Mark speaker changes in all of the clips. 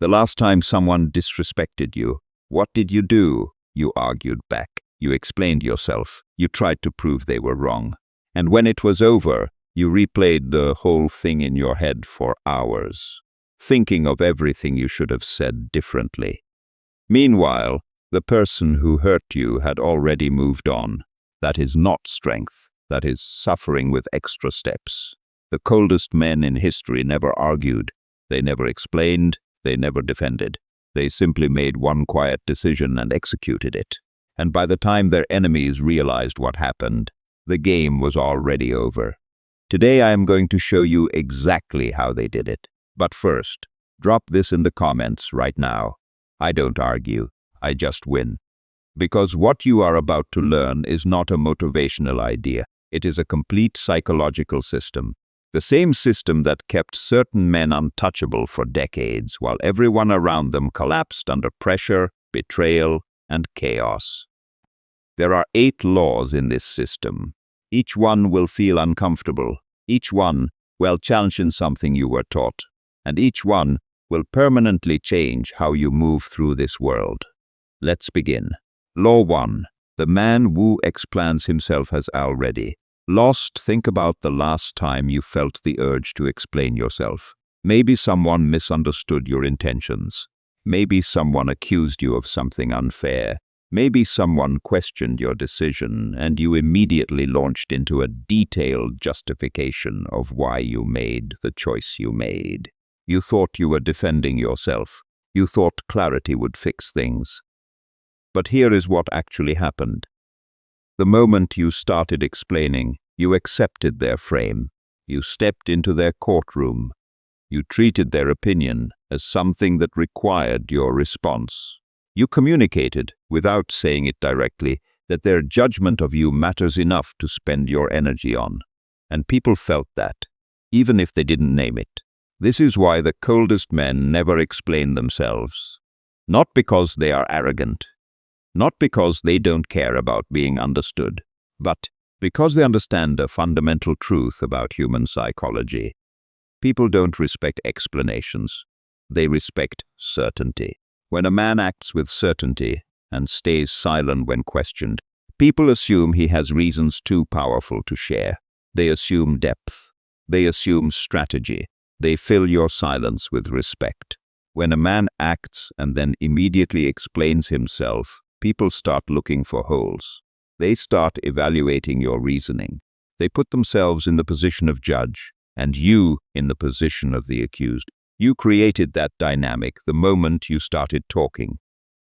Speaker 1: The last time someone disrespected you, what did you do? You argued back. You explained yourself. You tried to prove they were wrong. And when it was over, you replayed the whole thing in your head for hours, thinking of everything you should have said differently. Meanwhile, the person who hurt you had already moved on. That is not strength. That is suffering with extra steps. The coldest men in history never argued. They never explained. They never defended. They simply made one quiet decision and executed it. And by the time their enemies realized what happened, the game was already over. Today I am going to show you exactly how they did it. But first, drop this in the comments right now. I don't argue, I just win. Because what you are about to learn is not a motivational idea. It is a complete psychological system. The same system that kept certain men untouchable for decades while everyone around them collapsed under pressure, betrayal, and chaos. There are 8 laws in this system. Each one will feel uncomfortable. Each one will challenge something you were taught. And each one will permanently change how you move through this world. Let's begin. Law 1. The man who explains himself as already lost. Think about the last time you felt the urge to explain yourself. Maybe someone misunderstood your intentions. Maybe someone accused you of something unfair. Maybe someone questioned your decision, and you immediately launched into a detailed justification of why you made the choice you made. You thought you were defending yourself. You thought clarity would fix things. But here is what actually happened. The moment you started explaining, you accepted their frame. You stepped into their courtroom. You treated their opinion as something that required your response. You communicated, without saying it directly, that their judgment of you matters enough to spend your energy on. And people felt that, even if they didn't name it. This is why the coldest men never explain themselves. Not because they are arrogant. Not because they don't care about being understood, but because they understand a fundamental truth about human psychology. People don't respect explanations. They respect certainty. When a man acts with certainty and stays silent when questioned, people assume he has reasons too powerful to share. They assume depth. They assume strategy. They fill your silence with respect. When a man acts and then immediately explains himself, people start looking for holes. They start evaluating your reasoning. They put themselves in the position of judge, and you in the position of the accused. You created that dynamic the moment you started talking.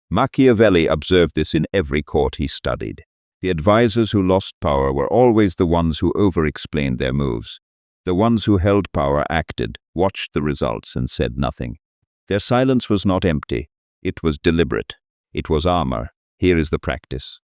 Speaker 1: Machiavelli observed this in every court he studied. The advisors who lost power were always the ones who over-explained their moves. The ones who held power acted, watched the results, and said nothing. Their silence was not empty. It was deliberate. It was armor. Here is the practice.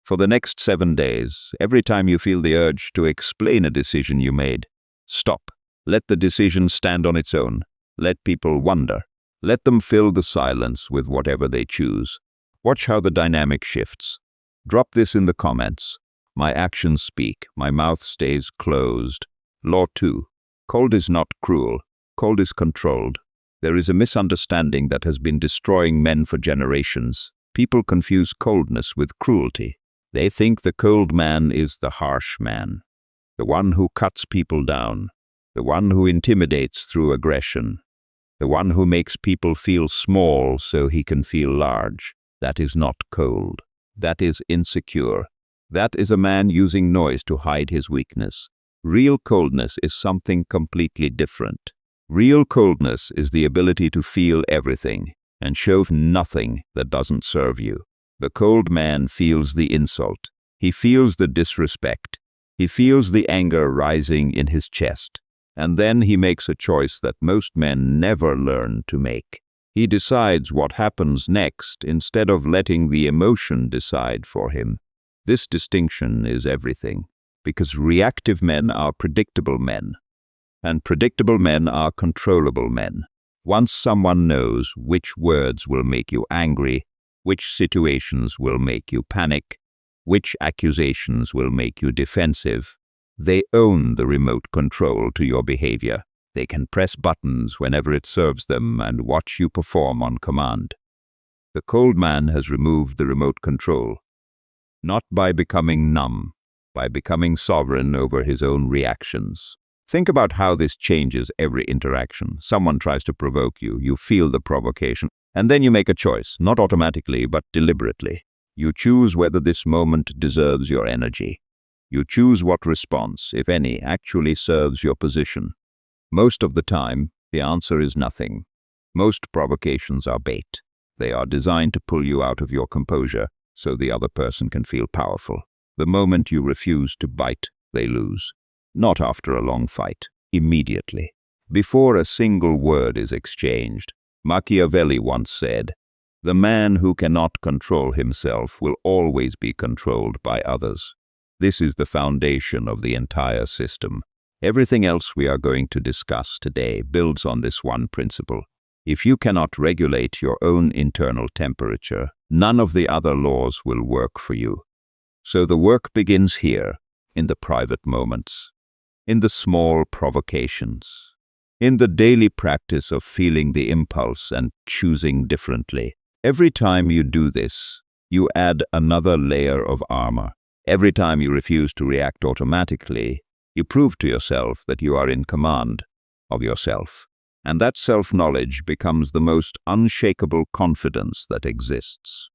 Speaker 1: For the next 7 days, every time you feel the urge to explain a decision you made, stop. Let the decision stand on its own. Let people wonder. Let them fill the silence with whatever they choose. Watch how the dynamic shifts. Drop this in the comments. My actions speak. My mouth stays closed. Law 2. Cold is not cruel. Cold is controlled. There is a misunderstanding that has been destroying men for generations. People confuse coldness with cruelty. They think the cold man is the harsh man, the one who cuts people down, the one who intimidates through aggression, the one who makes people feel small so he can feel large. That is not cold. That is insecure. That is a man using noise to hide his weakness. Real coldness is something completely different. Real coldness is the ability to feel everything and show nothing that doesn't serve you. The cold man feels the insult. He feels the disrespect. He feels the anger rising in his chest. And then he makes a choice that most men never learn to make. He decides what happens next instead of letting the emotion decide for him. This distinction is everything, because reactive men are predictable men, and predictable men are controllable men. Once someone knows which words will make you angry, which situations will make you panic, which accusations will make you defensive, they own the remote control to your behavior. They can press buttons whenever it serves them and watch you perform on command. The cold man has removed the remote control, not by becoming numb, by becoming sovereign over his own reactions. Think about how this changes every interaction. Someone tries to provoke you, you feel the provocation, and then you make a choice, not automatically, but deliberately. You choose whether this moment deserves your energy. You choose what response, if any, actually serves your position. Most of the time, the answer is nothing. Most provocations are bait. They are designed to pull you out of your composure so the other person can feel powerful. The moment you refuse to bite, they lose. Not after a long fight, immediately. Before a single word is exchanged. Machiavelli once said, "The man who cannot control himself will always be controlled by others." This is the foundation of the entire system. Everything else we are going to discuss today builds on this one principle. If you cannot regulate your own internal temperature, none of the other laws will work for you. So the work begins here, in the private moments, in the small provocations, in the daily practice of feeling the impulse and choosing differently. Every time you do this, you add another layer of armor. Every time you refuse to react automatically, you prove to yourself that you are in command of yourself. And that self-knowledge becomes the most unshakable confidence that exists.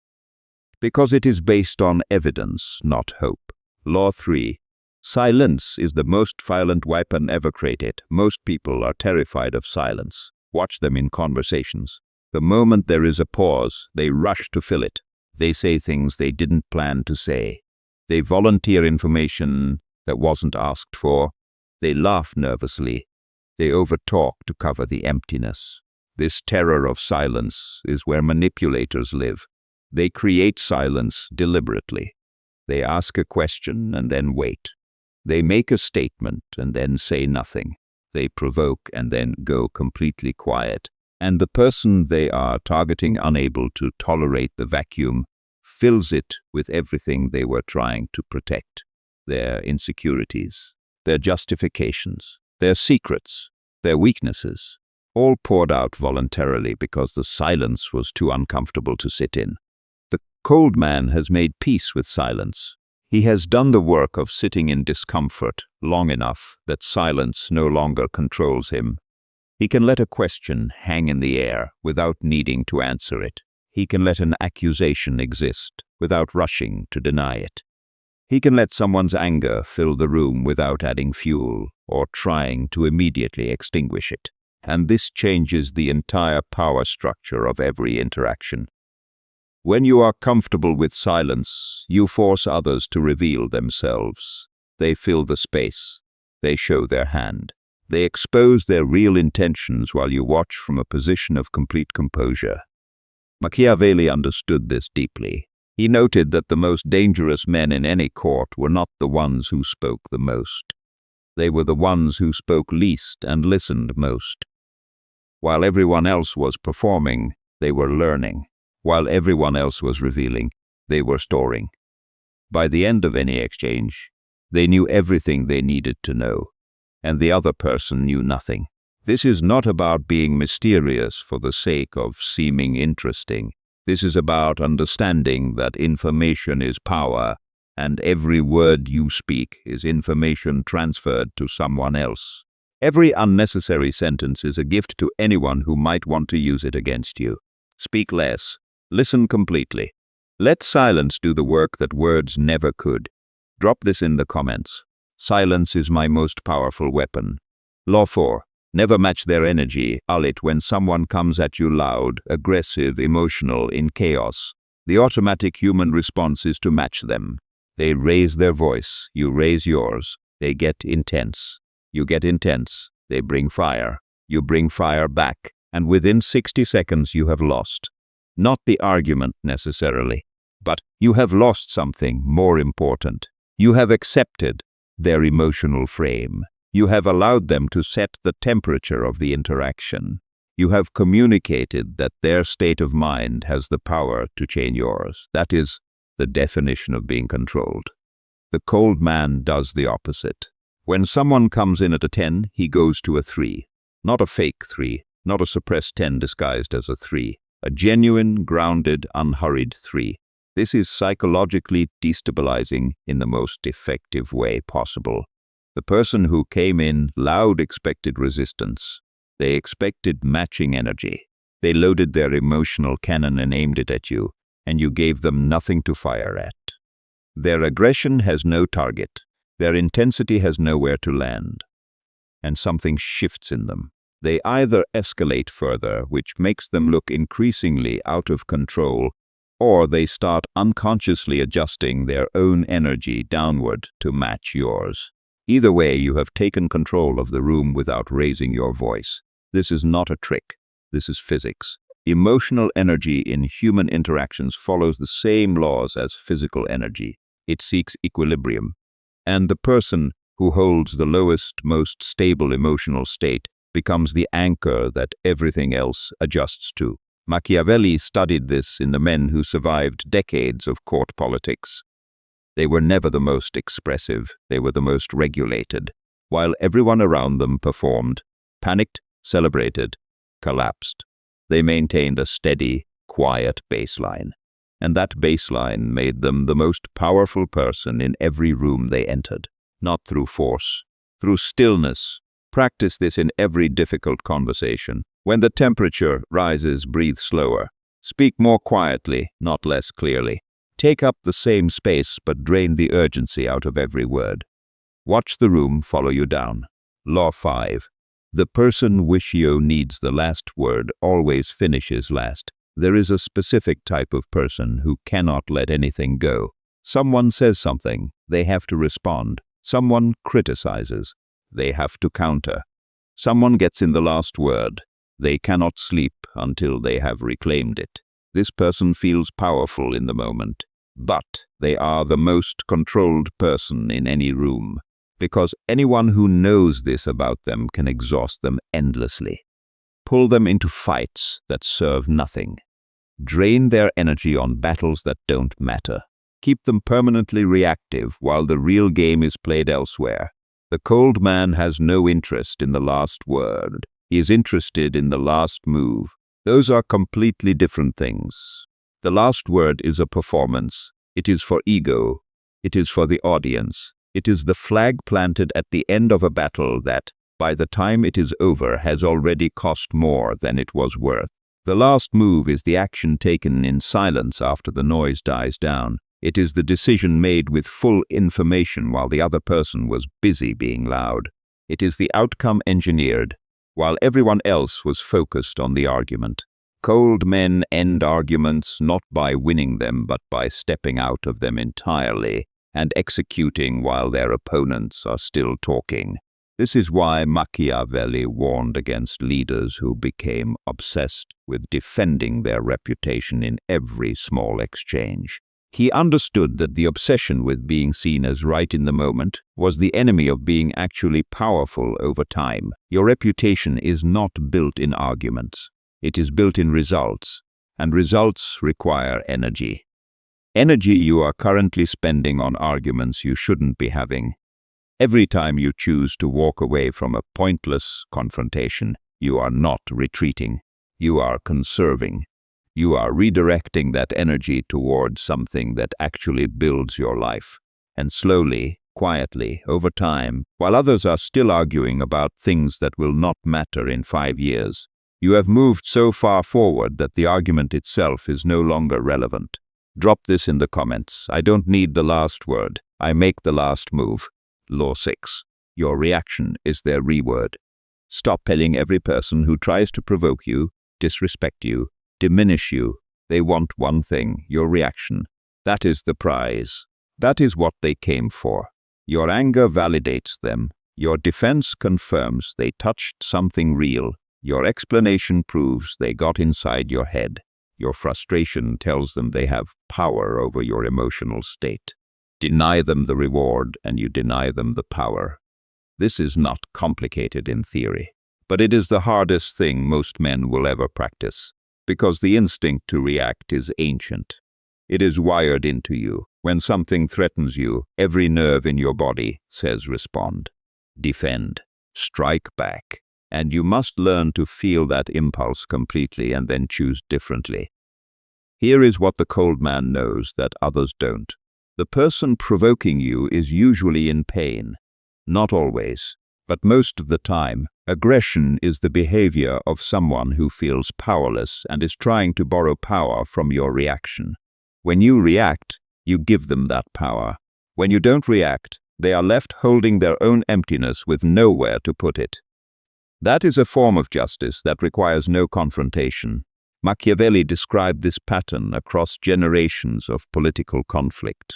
Speaker 1: Because it is based on evidence, not hope. Law 3. Silence is the most violent weapon ever created. Most people are terrified of silence. Watch them in conversations. The moment there is a pause, they rush to fill it. They say things they didn't plan to say. They volunteer information that wasn't asked for. They laugh nervously. They overtalk to cover the emptiness. This terror of silence is where manipulators live. They create silence deliberately. They ask a question and then wait. They make a statement and then say nothing. They provoke and then go completely quiet. And the person they are targeting, unable to tolerate the vacuum, fills it with everything they were trying to protect. Their insecurities, their justifications, their secrets, their weaknesses, all poured out voluntarily because the silence was too uncomfortable to sit in. The cold man has made peace with silence. He has done the work of sitting in discomfort long enough that silence no longer controls him. He can let a question hang in the air without needing to answer it. He can let an accusation exist without rushing to deny it. He can let someone's anger fill the room without adding fuel or trying to immediately extinguish it. And this changes the entire power structure of every interaction. When you are comfortable with silence, you force others to reveal themselves. They fill the space. They show their hand. They expose their real intentions while you watch from a position of complete composure. Machiavelli understood this deeply. He noted that the most dangerous men in any court were not the ones who spoke the most. They were the ones who spoke least and listened most. While everyone else was performing, they were learning. While everyone else was revealing, they were storing. By the end of any exchange, they knew everything they needed to know, and the other person knew nothing. This is not about being mysterious for the sake of seeming interesting. This is about understanding that information is power, and every word you speak is information transferred to someone else. Every unnecessary sentence is a gift to anyone who might want to use it against you. Speak less. Listen completely. Let silence do the work that words never could. Drop this in the comments. Silence is my most powerful weapon. Law 4. Never match their energy. It when someone comes at you loud, aggressive, emotional, in chaos. The automatic human response is to match them. They raise their voice. You raise yours. They get intense. You get intense. They bring fire. You bring fire back. And within 60 seconds you have lost. Not the argument necessarily, but you have lost something more important. You have accepted their emotional frame. You have allowed them to set the temperature of the interaction. You have communicated that their state of mind has the power to change yours. That is the definition of being controlled. The cold man does the opposite. When someone comes in at a 10, he goes to a 3. Not a fake 3, not a suppressed 10 disguised as a 3. A genuine, grounded, unhurried 3. This is psychologically destabilizing in the most effective way possible. The person who came in loud expected resistance. They expected matching energy. They loaded their emotional cannon and aimed it at you, and you gave them nothing to fire at. Their aggression has no target. Their intensity has nowhere to land. And something shifts in them. They either escalate further, which makes them look increasingly out of control, or they start unconsciously adjusting their own energy downward to match yours. Either way, you have taken control of the room without raising your voice. This is not a trick. This is physics. Emotional energy in human interactions follows the same laws as physical energy. It seeks equilibrium. And the person who holds the lowest, most stable emotional state becomes the anchor that everything else adjusts to. Machiavelli studied this in the men who survived decades of court politics. They were never the most expressive, they were the most regulated, while everyone around them performed, panicked, celebrated, collapsed. They maintained a steady, quiet baseline, and that baseline made them the most powerful person in every room they entered. Not through force, through stillness. Practice this in every difficult conversation. When the temperature rises, breathe slower. Speak more quietly, not less clearly. Take up the same space, but drain the urgency out of every word. Watch the room follow you down. Law 5. The person wishio needs the last word always finishes last. There is a specific type of person who cannot let anything go. Someone says something, they have to respond. Someone criticizes, they have to counter. Someone gets in the last word. They cannot sleep until they have reclaimed it. This person feels powerful in the moment, but they are the most controlled person in any room, because anyone who knows this about them can exhaust them endlessly. Pull them into fights that serve nothing. Drain their energy on battles that don't matter. Keep them permanently reactive while the real game is played elsewhere. The cold man has no interest in the last word. He is interested in the last move. Those are completely different things. The last word is a performance. It is for ego. It is for the audience. It is the flag planted at the end of a battle that, by the time it is over, has already cost more than it was worth. The last move is the action taken in silence after the noise dies down. It is the decision made with full information while the other person was busy being loud. It is the outcome engineered, while everyone else was focused on the argument. Cold men end arguments not by winning them, but by stepping out of them entirely and executing while their opponents are still talking. This is why Machiavelli warned against leaders who became obsessed with defending their reputation in every small exchange. He understood that the obsession with being seen as right in the moment was the enemy of being actually powerful over time. Your reputation is not built in arguments. It is built in results, and results require energy. Energy you are currently spending on arguments you shouldn't be having. Every time you choose to walk away from a pointless confrontation, you are not retreating. You are conserving. You are redirecting that energy towards something that actually builds your life. And slowly, quietly, over time, while others are still arguing about things that will not matter in 5 years, you have moved so far forward that the argument itself is no longer relevant. Drop this in the comments. I don't need the last word. I make the last move. Law 6. Your reaction is their reward. Stop telling every person who tries to provoke you, disrespect you, diminish you. They want one thing, your reaction. That is the prize. That is what they came for. Your anger validates them. Your defense confirms they touched something real. Your explanation proves they got inside your head. Your frustration tells them they have power over your emotional state. Deny them the reward and you deny them the power. This is not complicated in theory, but it is the hardest thing most men will ever practice, because the instinct to react is ancient. It is wired into you. When something threatens you, every nerve in your body says respond, defend, strike back. and you must learn to feel that impulse completely and then choose differently. Here is what the cold man knows that others don't. The person provoking you is usually in pain. Not always, but most of the time. Aggression is the behavior of someone who feels powerless and is trying to borrow power from your reaction. When you react, you give them that power. When you don't react, they are left holding their own emptiness with nowhere to put it. That is a form of justice that requires no confrontation. Machiavelli described this pattern across generations of political conflict.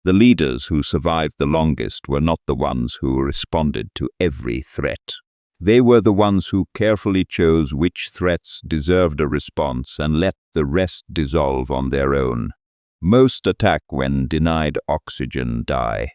Speaker 1: The leaders who survived the longest were not the ones who responded to every threat. They were the ones who carefully chose which threats deserved a response and let the rest dissolve on their own. Most attack when denied oxygen die.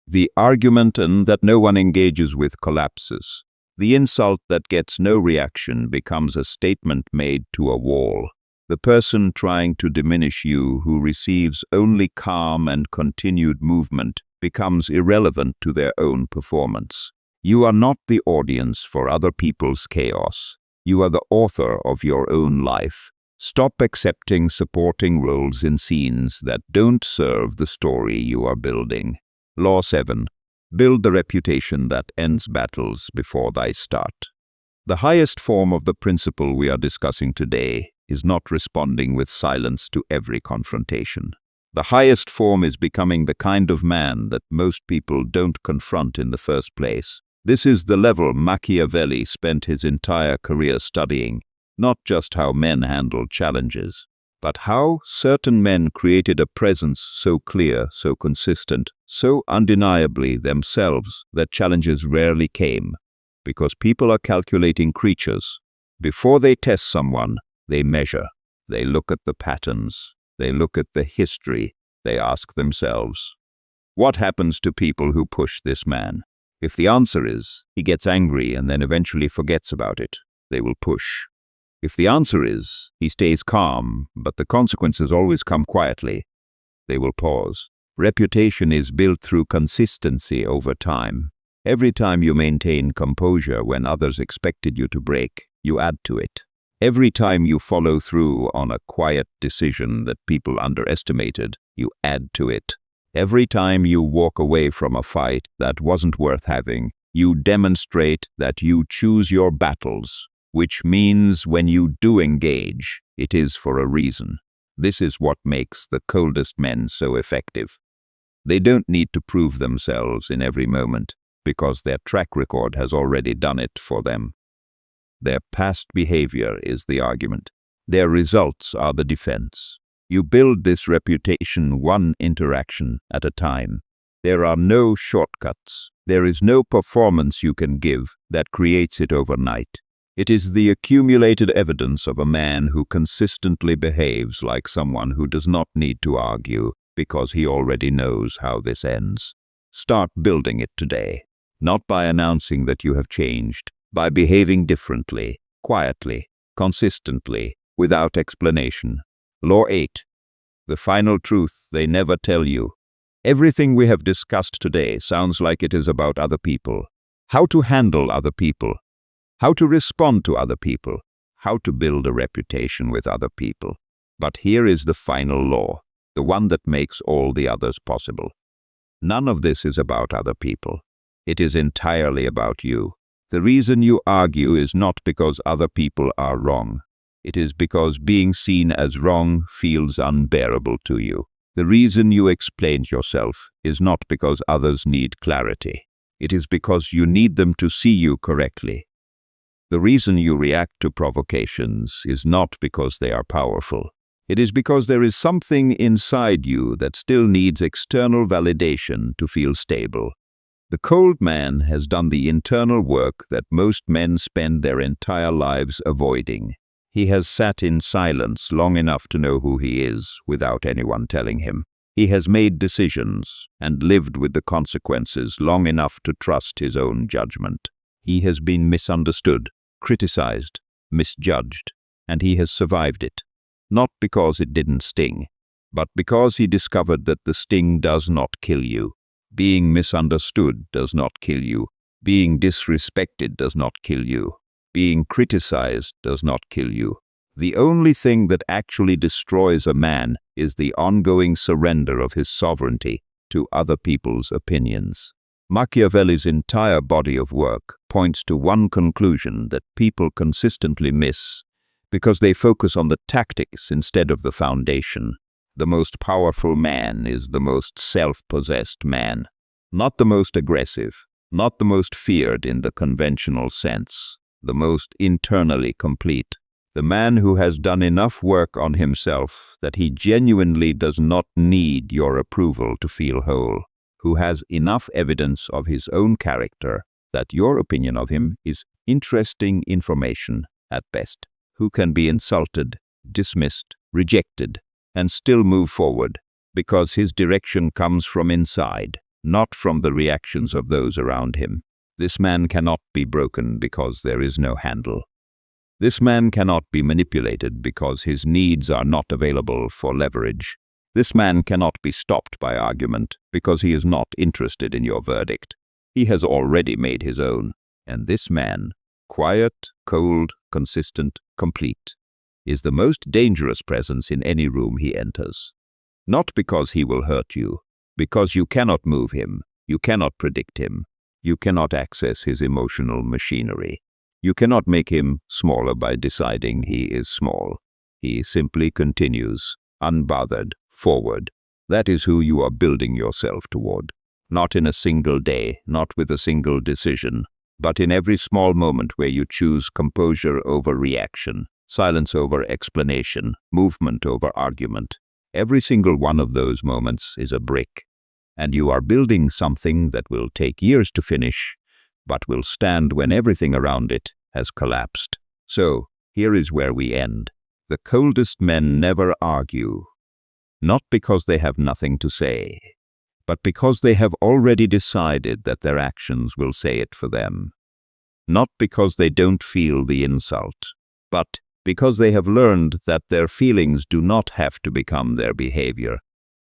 Speaker 1: The argument that no one engages with collapses. The insult that gets no reaction becomes a statement made to a wall. The person trying to diminish you, who receives only calm and continued movement, becomes irrelevant to their own performance. You are not the audience for other people's chaos. You are the author of your own life. Stop accepting supporting roles in scenes that don't serve the story you are building. Law 7. Build the reputation that ends battles before they start. The highest form of the principle we are discussing today is not responding with silence to every confrontation. The highest form is becoming the kind of man that most people don't confront in the first place. This is the level Machiavelli spent his entire career studying, not just how men handled challenges, but how certain men created a presence so clear, so consistent, so undeniably themselves that challenges rarely came, because people are calculating creatures. Before they test someone, they measure, they look at the patterns, they look at the history, they ask themselves, what happens to people who push this man? If the answer is, he gets angry and then eventually forgets about it, they will push. If the answer is, he stays calm, but the consequences always come quietly, they will pause. Reputation is built through consistency over time. Every time you maintain composure when others expected you to break, you add to it. Every time you follow through on a quiet decision that people underestimated, you add to it. Every time you walk away from a fight that wasn't worth having, you demonstrate that you choose your battles, which means when you do engage, it is for a reason. This is what makes the coldest men so effective. They don't need to prove themselves in every moment, because their track record has already done it for them. Their past behavior is the argument. Their results are the defense. You build this reputation one interaction at a time. There are no shortcuts. There is no performance you can give that creates it overnight. It is the accumulated evidence of a man who consistently behaves like someone who does not need to argue because he already knows how this ends. Start building it today, not by announcing that you have changed, by behaving differently, quietly, consistently, without explanation. Law 8. The final truth they never tell you. Everything we have discussed today sounds like it is about other people. How to handle other people. How to respond to other people. How to build a reputation with other people. But here is the final law, the one that makes all the others possible. None of this is about other people. It is entirely about you. The reason you argue is not because other people are wrong. It is because being seen as wrong feels unbearable to you. The reason you explain yourself is not because others need clarity. It is because you need them to see you correctly. The reason you react to provocations is not because they are powerful. It is because there is something inside you that still needs external validation to feel stable. The cold man has done the internal work that most men spend their entire lives avoiding. He has sat in silence long enough to know who he is without anyone telling him. He has made decisions and lived with the consequences long enough to trust his own judgment. He has been misunderstood, criticized, misjudged, and he has survived it. Not because it didn't sting, but because he discovered that the sting does not kill you. Being misunderstood does not kill you. Being disrespected does not kill you. Being criticized does not kill you. The only thing that actually destroys a man is the ongoing surrender of his sovereignty to other people's opinions. Machiavelli's entire body of work points to one conclusion that people consistently miss because they focus on the tactics instead of the foundation. The most powerful man is the most self-possessed man, not the most aggressive, not the most feared in the conventional sense, the most internally complete. The man who has done enough work on himself that he genuinely does not need your approval to feel whole, who has enough evidence of his own character that your opinion of him is interesting information at best, who can be insulted, dismissed, rejected, and still move forward because his direction comes from inside, not from the reactions of those around him. This man cannot be broken because there is no handle. This man cannot be manipulated because his needs are not available for leverage. This man cannot be stopped by argument because he is not interested in your verdict. He has already made his own. And this man, quiet, cold, consistent, complete, is the most dangerous presence in any room he enters. Not because he will hurt you, because you cannot move him, you cannot predict him, you cannot access his emotional machinery. You cannot make him smaller by deciding he is small. He simply continues, unbothered, forward. That is who you are building yourself toward. Not in a single day, not with a single decision, but in every small moment where you choose composure over reaction, silence over explanation, movement over argument. Every single one of those moments is a brick, and you are building something that will take years to finish, but will stand when everything around it has collapsed. So, here is where we end. The coldest men never argue, not because they have nothing to say, but because they have already decided that their actions will say it for them. Not because they don't feel the insult, but because they have learned that their feelings do not have to become their behavior.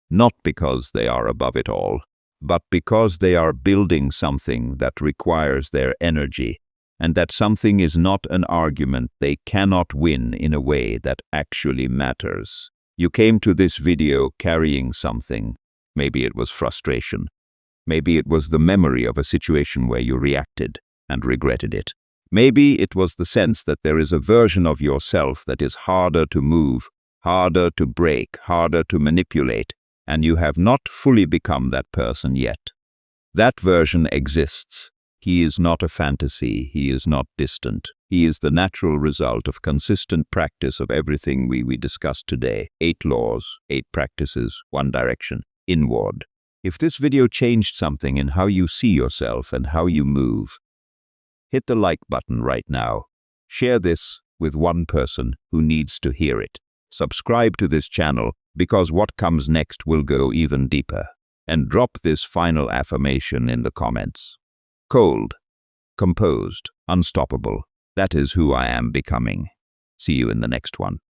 Speaker 1: Not because they are above it all, but because they are building something that requires their energy, and that something is not an argument they cannot win in a way that actually matters. You came to this video carrying something. Maybe it was frustration. Maybe it was the memory of a situation where you reacted and regretted it. Maybe it was the sense that there is a version of yourself that is harder to move, harder to break, harder to manipulate, and you have not fully become that person yet. That version exists. He is not a fantasy. He is not distant. He is the natural result of consistent practice of everything we discussed today. 8 laws, 8 practices, 1 direction, inward. If this video changed something in how you see yourself and how you move, hit the like button right now. Share this with one person who needs to hear it. Subscribe to this channel because what comes next will go even deeper. And drop this final affirmation in the comments. Cold, composed, unstoppable. That is who I am becoming. See you in the next one.